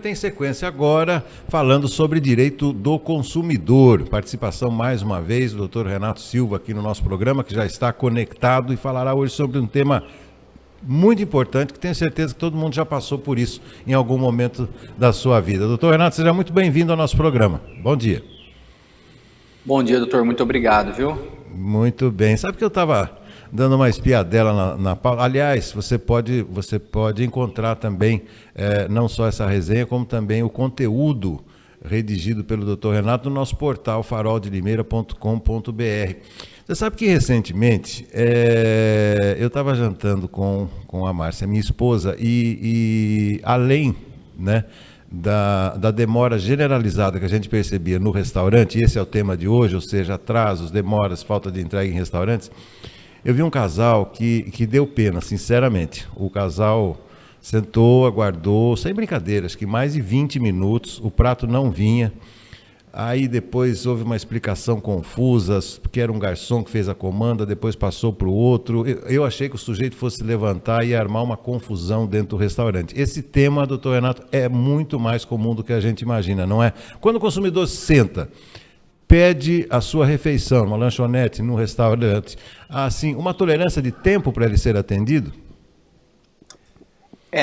Tem sequência agora, falando sobre direito do consumidor. Participação mais uma vez do Dr. Renato Silva aqui no nosso programa, que já está conectado e falará hoje sobre um tema muito importante, que tenho certeza que todo mundo já passou por isso em algum momento da sua vida. Dr. Renato, seja muito bem-vindo ao nosso programa. Bom dia. Bom dia, doutor. Muito obrigado, viu? Muito bem. Sabe que eu estava dando uma espiadela na pauta. Aliás, você pode encontrar também não só essa resenha, como também o conteúdo redigido pelo Dr. Renato no nosso portal faroldeLimeira.com.br. Você sabe que recentemente eu estava jantando com a Márcia, minha esposa, e além, né, da demora generalizada que a gente percebia no restaurante, esse é o tema de hoje, ou seja, atrasos, demoras, falta de entrega em restaurantes, eu vi um casal que deu pena, sinceramente. O casal sentou, aguardou, sem brincadeira, acho que mais de 20 minutos, o prato não vinha. Aí depois houve uma explicação confusa, porque era um garçom que fez a comanda, depois passou para o outro. Eu achei que o sujeito fosse levantar e armar uma confusão dentro do restaurante. Esse tema, doutor Renato, é muito mais comum do que a gente imagina, não é? Quando o consumidor senta, pede a sua refeição, uma lanchonete, num restaurante, assim, uma tolerância de tempo para ele ser atendido?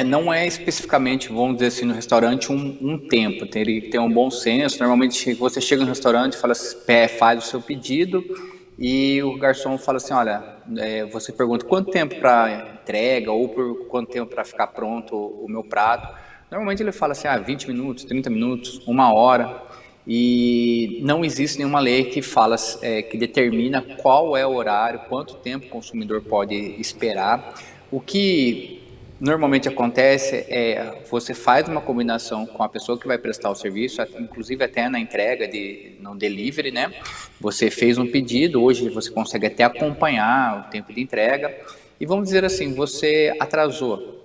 Não é especificamente, vamos dizer assim, no restaurante um tempo, tem que ter um bom senso. Normalmente você chega no restaurante, faz o seu pedido e o garçom fala assim, olha, você pergunta quanto tempo para entrega ou por quanto tempo para ficar pronto o meu prato. Normalmente ele fala assim, 20 minutos, 30 minutos, 1 hora. E não existe nenhuma lei que fala, que determina qual é o horário, quanto tempo o consumidor pode esperar. O que normalmente acontece você faz uma combinação com a pessoa que vai prestar o serviço, inclusive até na entrega, no delivery, né? Você fez um pedido, hoje você consegue até acompanhar o tempo de entrega, e vamos dizer assim, você atrasou.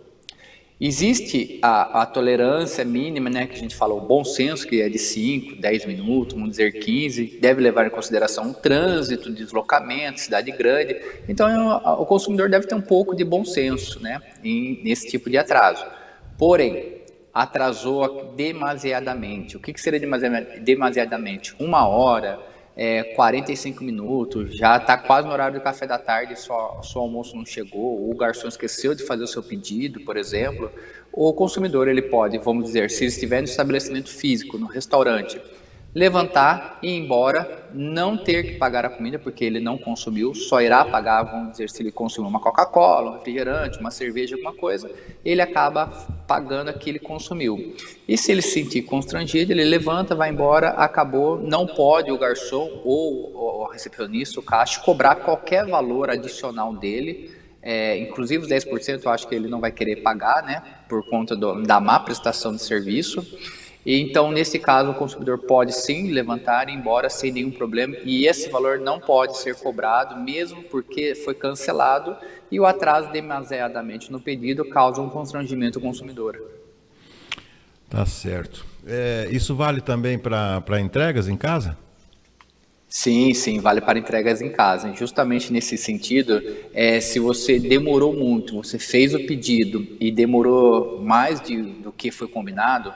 Existe a tolerância mínima, né, que a gente fala, o bom senso, que é de 5, 10 minutos, vamos dizer 15, deve levar em consideração o trânsito, deslocamento, cidade grande. Então, o consumidor deve ter um pouco de bom senso, né, nesse tipo de atraso. Porém, atrasou demasiadamente. O que seria demasiadamente? 1 hora, 45 minutos, já está quase no horário do café da tarde, só o almoço não chegou, ou o garçom esqueceu de fazer o seu pedido, por exemplo. O consumidor, ele pode, vamos dizer, se ele estiver no estabelecimento físico, no restaurante, levantar e ir embora, não ter que pagar a comida, porque ele não consumiu, só irá pagar, vamos dizer, se ele consumiu uma Coca-Cola, um refrigerante, uma cerveja, alguma coisa, ele acaba pagando aquilo que ele consumiu. E se ele se sentir constrangido, ele levanta, vai embora, acabou, não pode o garçom ou o recepcionista, o caixa, cobrar qualquer valor adicional dele, inclusive os 10% eu acho que ele não vai querer pagar, né, por conta da má prestação de serviço. E então, nesse caso, o consumidor pode sim levantar e ir embora sem nenhum problema, e esse valor não pode ser cobrado, mesmo porque foi cancelado, e o atraso demasiadamente no pedido causa um constrangimento ao consumidor. Tá certo. Isso vale também para entregas em casa? Sim, vale para entregas em casa. Justamente nesse sentido, se você demorou muito, você fez o pedido e demorou mais do que foi combinado,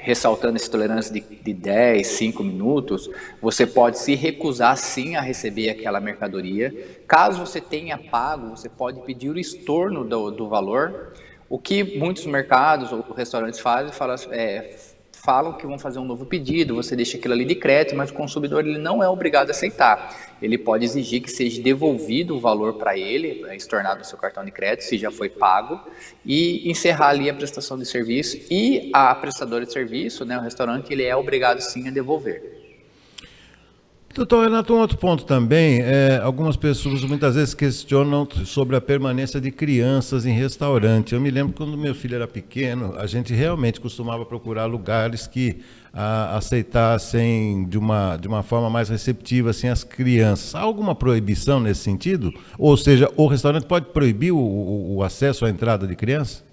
ressaltando essa tolerância de 10, 5 minutos, você pode se recusar sim a receber aquela mercadoria. Caso você tenha pago, você pode pedir o estorno do valor. O que muitos mercados ou restaurantes fazem, falam que vão fazer um novo pedido, você deixa aquilo ali de crédito, mas o consumidor ele não é obrigado a aceitar. Ele pode exigir que seja devolvido o valor para ele, estornado no seu cartão de crédito, se já foi pago, e encerrar ali a prestação de serviço, e a prestadora de serviço, né, o restaurante, ele é obrigado sim a devolver. Doutor Renato, um outro ponto também, algumas pessoas muitas vezes questionam sobre a permanência de crianças em restaurante. Eu me lembro quando meu filho era pequeno, a gente realmente costumava procurar lugares que aceitassem de uma forma mais receptiva assim, as crianças. Há alguma proibição nesse sentido? Ou seja, o restaurante pode proibir o acesso à entrada de crianças?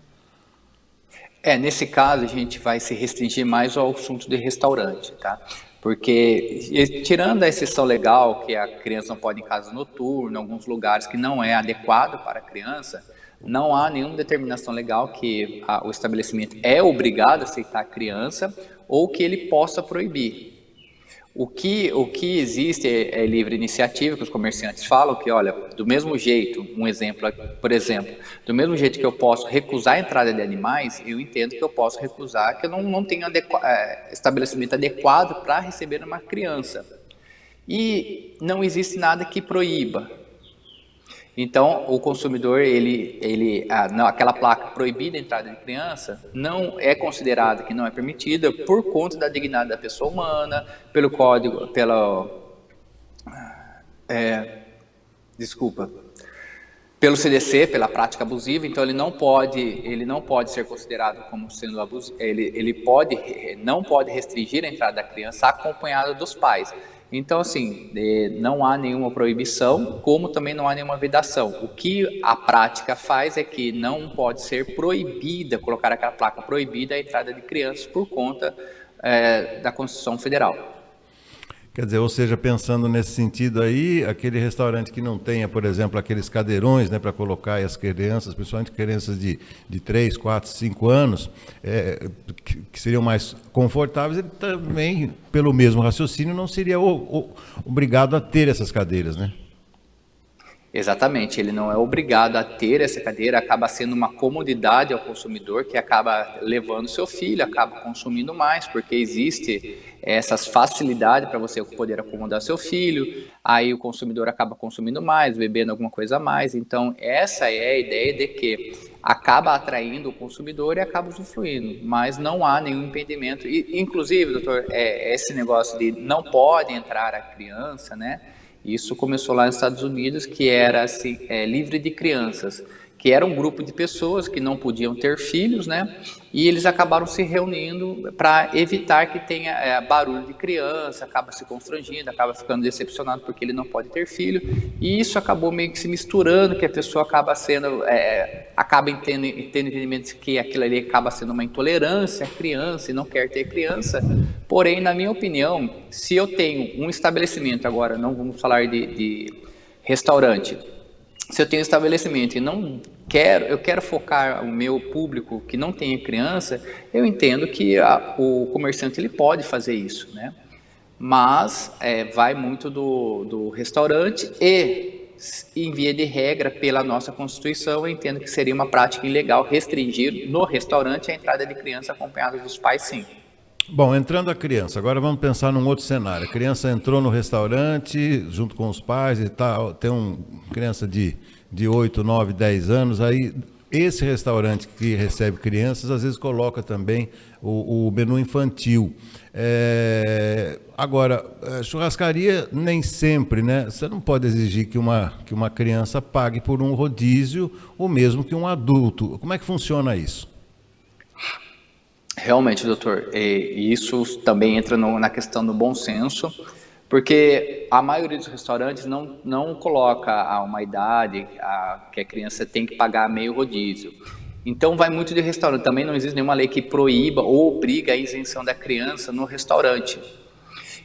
Nesse caso a gente vai se restringir mais ao assunto de restaurante, tá? Porque, tirando a exceção legal, que a criança não pode ir em casa noturna, em alguns lugares que não é adequado para a criança, Não há nenhuma determinação legal que o estabelecimento é obrigado a aceitar a criança ou que ele possa proibir. O que existe é livre iniciativa, que os comerciantes falam que, olha, do mesmo jeito, um exemplo, por exemplo, do mesmo jeito que eu posso recusar a entrada de animais, eu entendo que eu posso recusar, que eu não tenho estabelecimento adequado para receber uma criança. E não existe nada que proíba. Então, o consumidor, aquela placa proibida a entrada de criança, não é considerada que não é permitida por conta da dignidade da pessoa humana, pelo código, pelo CDC, pela prática abusiva. Então, ele não pode ser considerado como sendo abusivo, não pode restringir a entrada da criança acompanhada dos pais. Então, assim, não há nenhuma proibição, como também não há nenhuma vedação. O que a prática faz é que não pode ser proibida, colocar aquela placa proibida a entrada de crianças por conta da Constituição Federal. Quer dizer, ou seja, pensando nesse sentido aí, aquele restaurante que não tenha, por exemplo, aqueles cadeirões, né, para colocar as crianças, principalmente crianças de 3, 4, 5 anos, que seriam mais confortáveis, ele também, pelo mesmo raciocínio, não seria obrigado a ter essas cadeiras, né? Exatamente, ele não é obrigado a ter essa cadeira, acaba sendo uma comodidade ao consumidor, que acaba levando seu filho, acaba consumindo mais, porque existe essas facilidades para você poder acomodar seu filho, aí o consumidor acaba consumindo mais, bebendo alguma coisa a mais. Então, essa é a ideia de que acaba atraindo o consumidor e acaba usufruindo, mas não há nenhum impedimento. E, inclusive, doutor, esse negócio de não pode entrar a criança, né? Isso começou lá nos Estados Unidos, que era assim, livre de crianças, que era um grupo de pessoas que não podiam ter filhos, né? E eles acabaram se reunindo para evitar que tenha barulho de criança, acaba se constrangindo, acaba ficando decepcionado porque ele não pode ter filho, e isso acabou meio que se misturando, que a pessoa acaba tendo entendimento que aquilo ali acaba sendo uma intolerância à criança e não quer ter criança. Porém, na minha opinião, se eu tenho um estabelecimento, agora não vamos falar de restaurante, se eu tenho um estabelecimento e eu quero focar o meu público que não tenha criança, eu entendo que o comerciante ele pode fazer isso, né? Mas vai muito do restaurante e, em via de regra, pela nossa Constituição, eu entendo que seria uma prática ilegal restringir no restaurante a entrada de criança acompanhada dos pais, sim. Bom, entrando a criança, agora vamos pensar num outro cenário. A criança entrou no restaurante junto com os pais e tal, tem uma criança de 8, 9, 10 anos, aí esse restaurante que recebe crianças, às vezes coloca também o menu infantil. Agora, churrascaria nem sempre, né? Você não pode exigir que uma criança pague por um rodízio, o mesmo que um adulto. Como é que funciona isso? Realmente, doutor, e isso também entra na questão do bom senso, porque a maioria dos restaurantes não coloca uma idade que a criança tem que pagar meio rodízio. Então vai muito de restaurante, também não existe nenhuma lei que proíba ou obriga a isenção da criança no restaurante.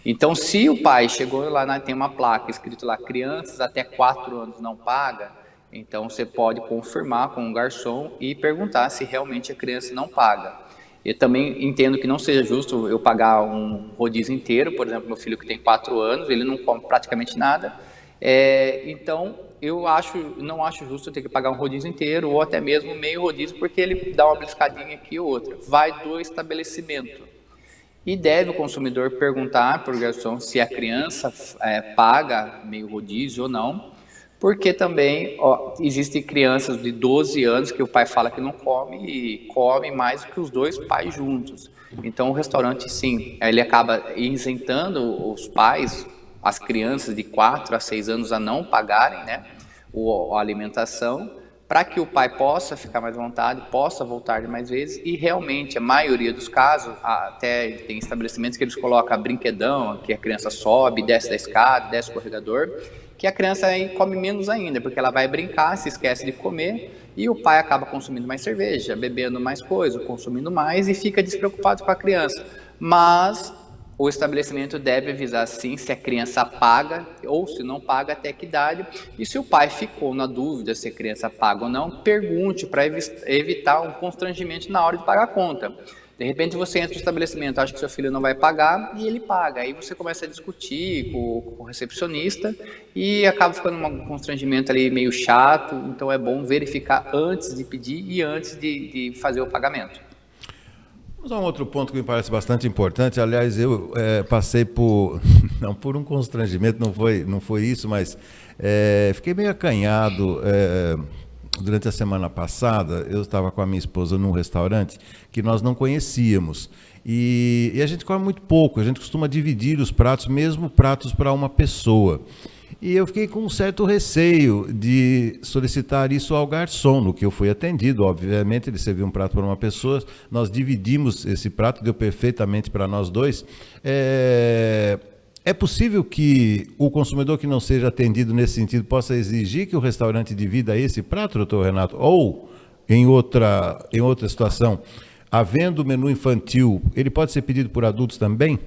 Então, se o pai chegou lá, tem uma placa escrito lá, crianças até 4 anos não paga, então você pode confirmar com o garçom e perguntar se realmente a criança não paga. Eu também entendo que não seja justo eu pagar um rodízio inteiro, por exemplo, meu filho que tem 4 anos, ele não come praticamente nada, então eu não acho justo eu ter que pagar um rodízio inteiro ou até mesmo meio rodízio, porque ele dá uma beliscadinha aqui ou outra. Vai do estabelecimento. E deve o consumidor perguntar para o garçom se a criança paga meio rodízio ou não, porque também existem crianças de 12 anos que o pai fala que não come e come mais do que os dois pais juntos. Então o restaurante, sim, ele acaba isentando os pais, as crianças de 4 a 6 anos a não pagarem, né, a alimentação, para que o pai possa ficar mais à vontade, possa voltar mais vezes. E realmente, a maioria dos casos, até tem estabelecimentos que eles colocam brinquedão, que a criança sobe, desce da escada, desce o escorregador, que a criança aí come menos ainda, porque ela vai brincar, se esquece de comer, e o pai acaba consumindo mais cerveja, bebendo mais coisa, consumindo mais, e fica despreocupado com a criança. Mas o estabelecimento deve avisar sim se a criança paga ou se não paga, até que idade. E se o pai ficou na dúvida se a criança paga ou não, pergunte para evitar um constrangimento na hora de pagar a conta. De repente você entra no estabelecimento, acha que seu filho não vai pagar e ele paga. Aí você começa a discutir com o recepcionista e acaba ficando um constrangimento ali meio chato. Então é bom verificar antes de pedir e antes de fazer o pagamento. Vamos a um outro ponto que me parece bastante importante. Aliás, eu passei por, não por um constrangimento, não foi isso, mas fiquei meio acanhado. Durante a semana passada, eu estava com a minha esposa num restaurante que nós não conhecíamos. E a gente come muito pouco, a gente costuma dividir os pratos, mesmo pratos para uma pessoa. E eu fiquei com um certo receio de solicitar isso ao garçom, no que eu fui atendido. Obviamente, ele serviu um prato para uma pessoa, nós dividimos esse prato, deu perfeitamente para nós dois. É possível que o consumidor que não seja atendido nesse sentido possa exigir que o restaurante divida esse prato, doutor Renato? Ou, em outra situação, havendo menu infantil, ele pode ser pedido por adultos também?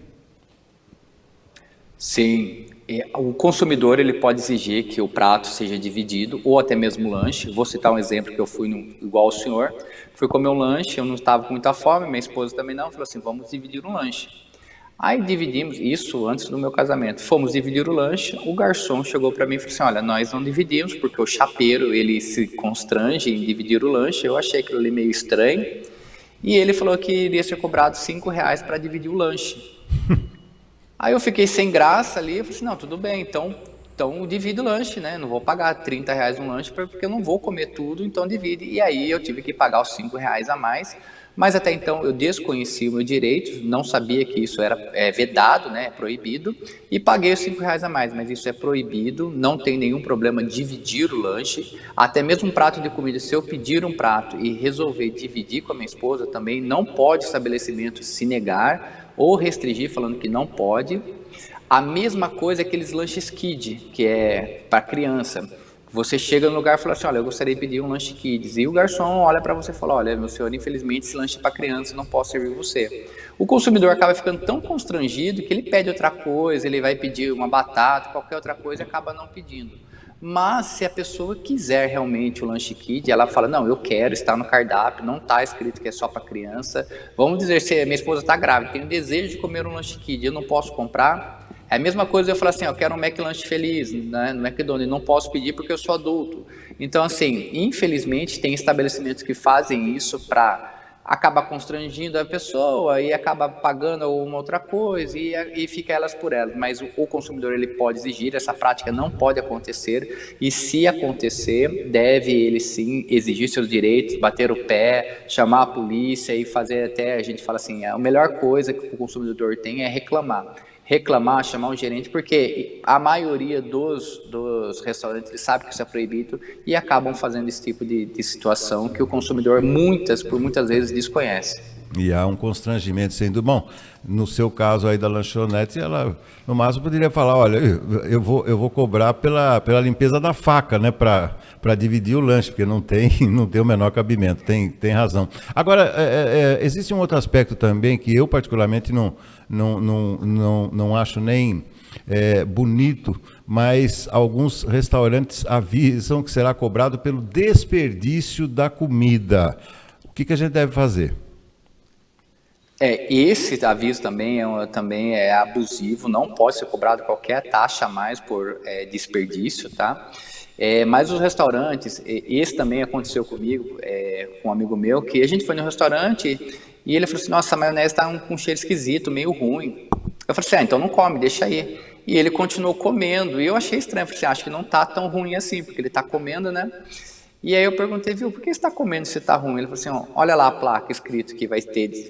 Sim, o consumidor ele pode exigir que o prato seja dividido ou até mesmo o lanche. Vou citar um exemplo que eu fui igual ao senhor, fui comer um lanche, eu não estava com muita fome, minha esposa também não, falou assim, vamos dividir um lanche. Aí dividimos, isso antes do meu casamento, fomos dividir o lanche, o garçom chegou para mim e falou assim, olha, nós não dividimos porque o chapeiro ele se constrange em dividir o lanche, eu achei aquilo ali meio estranho, e ele falou que iria ser cobrado R$5 para dividir o lanche. Aí eu fiquei sem graça ali, eu falei assim, não, tudo bem, então divide o lanche, né? Não vou pagar R$30 no lanche porque eu não vou comer tudo, então divide. E aí eu tive que pagar os R$5 a mais, mas até então eu desconhecia o meu direito, não sabia que isso era vedado, né? Proibido, e paguei os R$5 a mais, mas isso é proibido, não tem nenhum problema dividir o lanche, até mesmo um prato de comida, se eu pedir um prato e resolver dividir com a minha esposa também, não pode estabelecimento se negar, ou restringir falando que não pode. A mesma coisa é aqueles lanches kids, que é para criança. Você chega no lugar e fala assim, olha, eu gostaria de pedir um lanche kids. E o garçom olha para você e fala, olha, meu senhor, infelizmente esse lanche é para criança, não posso servir você. O consumidor acaba ficando tão constrangido que ele pede outra coisa, ele vai pedir uma batata, qualquer outra coisa e acaba não pedindo. Mas se a pessoa quiser realmente o lanche kids, ela fala, não, eu quero, está no cardápio, não está escrito que é só para criança. Vamos dizer, se minha esposa está grávida, tem o desejo de comer um lanche kids, eu não posso comprar. É a mesma coisa eu falar assim, eu quero um McLanche Feliz, né, no McDonald's, não posso pedir porque eu sou adulto. Então, assim, infelizmente tem estabelecimentos que fazem isso para acabar constrangindo a pessoa e acaba pagando uma outra coisa e fica elas por elas. Mas o consumidor ele pode exigir, essa prática não pode acontecer e se acontecer, deve ele sim exigir seus direitos, bater o pé, chamar a polícia e fazer até, a gente fala assim, a melhor coisa que o consumidor tem é reclamar, chamar o gerente, porque a maioria dos restaurantes sabe que isso é proibido e acabam fazendo esse tipo de situação que o consumidor por muitas vezes desconhece. E há um constrangimento sendo bom. No seu caso aí da lanchonete, ela no máximo poderia falar, olha, eu vou cobrar pela limpeza da faca, né, para dividir o lanche, porque não tem o menor cabimento, tem razão. Agora, existe um outro aspecto também que eu particularmente não acho nem bonito, mas alguns restaurantes avisam que será cobrado pelo desperdício da comida. O que a gente deve fazer? Esse aviso também é abusivo, não pode ser cobrado qualquer taxa a mais por desperdício, tá? Mas os restaurantes, esse também aconteceu comigo, com um amigo meu, que a gente foi no restaurante e ele falou assim, nossa, a maionese tá com um cheiro esquisito, meio ruim. Eu falei assim, então não come, deixa aí. E ele continuou comendo, e eu achei estranho, eu falei assim, acho que não tá tão ruim assim, porque ele tá comendo, né? E aí eu perguntei, viu, por que você está comendo se está ruim? Ele falou assim, ó, olha lá a placa escrito que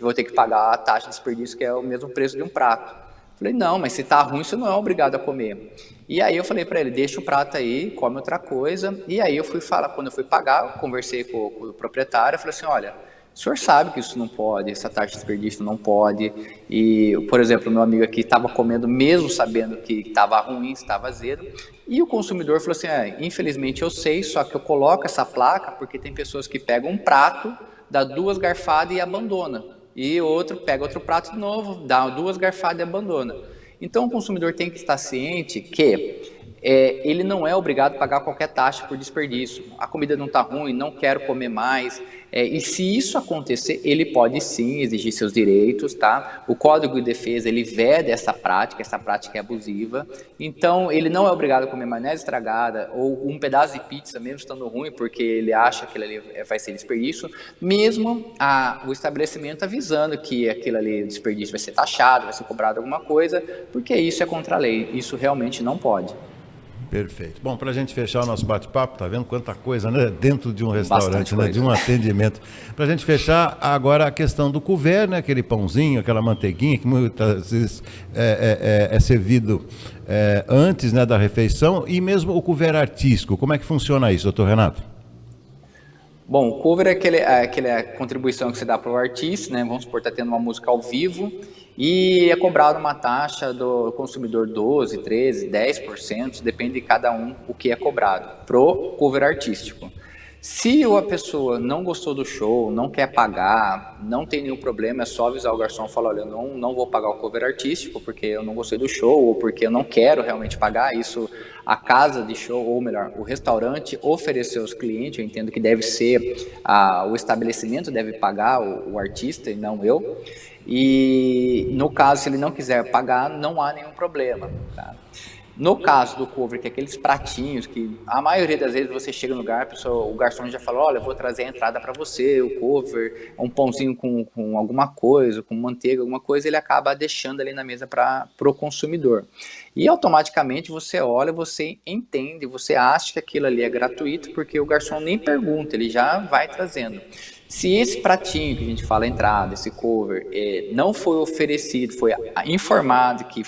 vou ter que pagar a taxa de desperdício, que é o mesmo preço de um prato. Eu falei, não, mas se está ruim, você não é obrigado a comer. E aí eu falei para ele, deixa o prato aí, come outra coisa. E aí quando eu fui pagar, eu conversei com o proprietário, eu falei assim, olha, o senhor sabe que isso não pode, essa taxa de desperdício não pode. E, por exemplo, o meu amigo aqui estava comendo mesmo sabendo que estava ruim, estava azedo. E o consumidor falou assim, infelizmente eu sei, só que eu coloco essa placa porque tem pessoas que pegam um prato, dá 2 garfadas e abandona. e outro pega outro prato de novo, dá 2 garfadas e abandona. Então o consumidor tem que estar ciente que ele não é obrigado a pagar qualquer taxa por desperdício. A comida não está ruim, não quero comer mais. E se isso acontecer, ele pode sim exigir seus direitos, tá? O Código de Defesa, ele veda essa prática é abusiva. Então, ele não é obrigado a comer maionese estragada ou um pedaço de pizza, mesmo estando ruim, porque ele acha que aquilo ali vai ser desperdício, mesmo o estabelecimento avisando que aquilo ali, desperdício, vai ser taxado, vai ser cobrado alguma coisa, porque isso é contra a lei. Isso realmente não pode. Perfeito. Bom, para a gente fechar o nosso bate-papo, tá vendo quanta coisa, né? Dentro de um restaurante, né? De um atendimento. Para a gente fechar, agora a questão do couvert, né? Aquele pãozinho, aquela manteiguinha que muitas vezes é servido antes, né, da refeição, e mesmo o couvert artístico. Como é que funciona isso, doutor Renato? Bom, o cover é aquela contribuição que você dá para o artista, né? Vamos supor, está tendo uma música ao vivo e é cobrado uma taxa do consumidor 12, 13, 10%, depende de cada um o que é cobrado, pro cover artístico. Se a pessoa não gostou do show, não quer pagar, não tem nenhum problema, é só avisar o garçom e falar, olha, eu não vou pagar o cover artístico porque eu não gostei do show ou porque eu não quero realmente pagar. Isso a casa de show, ou melhor, o restaurante ofereceu aos clientes, eu entendo que deve ser, o estabelecimento deve pagar o artista e não eu. E no caso, se ele não quiser pagar, não há nenhum problema, tá? No caso do cover, que é aqueles pratinhos que a maioria das vezes você chega no lugar, o garçom já fala, olha, eu vou trazer a entrada para você, o cover, um pãozinho com alguma coisa, com manteiga, alguma coisa, ele acaba deixando ali na mesa para o consumidor. E automaticamente você olha, você entende, você acha que aquilo ali é gratuito, porque o garçom nem pergunta, ele já vai trazendo. Se esse pratinho que a gente fala entrada, esse cover, não foi oferecido, foi informado que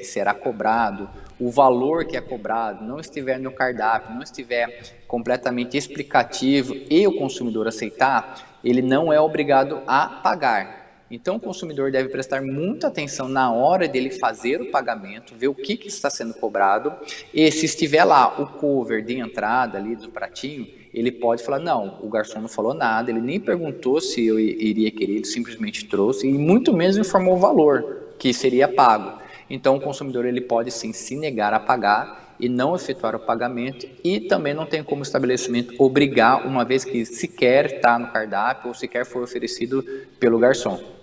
será cobrado, o valor que é cobrado não estiver no cardápio, não estiver completamente explicativo e o consumidor aceitar, ele não é obrigado a pagar. Então o consumidor deve prestar muita atenção na hora dele fazer o pagamento, ver o que está sendo cobrado, e se estiver lá o cover de entrada ali do pratinho, ele pode falar, não, o garçom não falou nada, ele nem perguntou se eu iria querer, ele simplesmente trouxe e muito menos informou o valor que seria pago. Então o consumidor ele pode sim se negar a pagar e não efetuar o pagamento, e também não tem como o estabelecimento obrigar, uma vez que sequer está no cardápio ou sequer foi oferecido pelo garçom.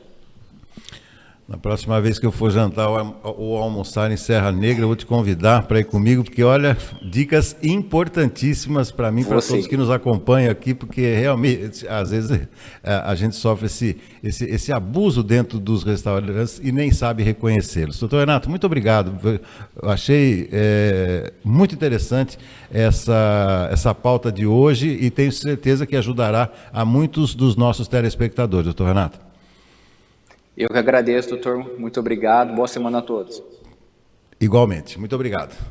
Na próxima vez que eu for jantar ou almoçar em Serra Negra, eu vou te convidar para ir comigo, porque olha, dicas importantíssimas para mim, para todos que nos acompanham aqui, porque realmente, às vezes, a gente sofre esse abuso dentro dos restaurantes e nem sabe reconhecê-los. Doutor Renato, muito obrigado. Eu achei muito interessante essa pauta de hoje e tenho certeza que ajudará a muitos dos nossos telespectadores. Doutor Renato. Eu que agradeço, doutor. Muito obrigado. Boa semana a todos. Igualmente. Muito obrigado.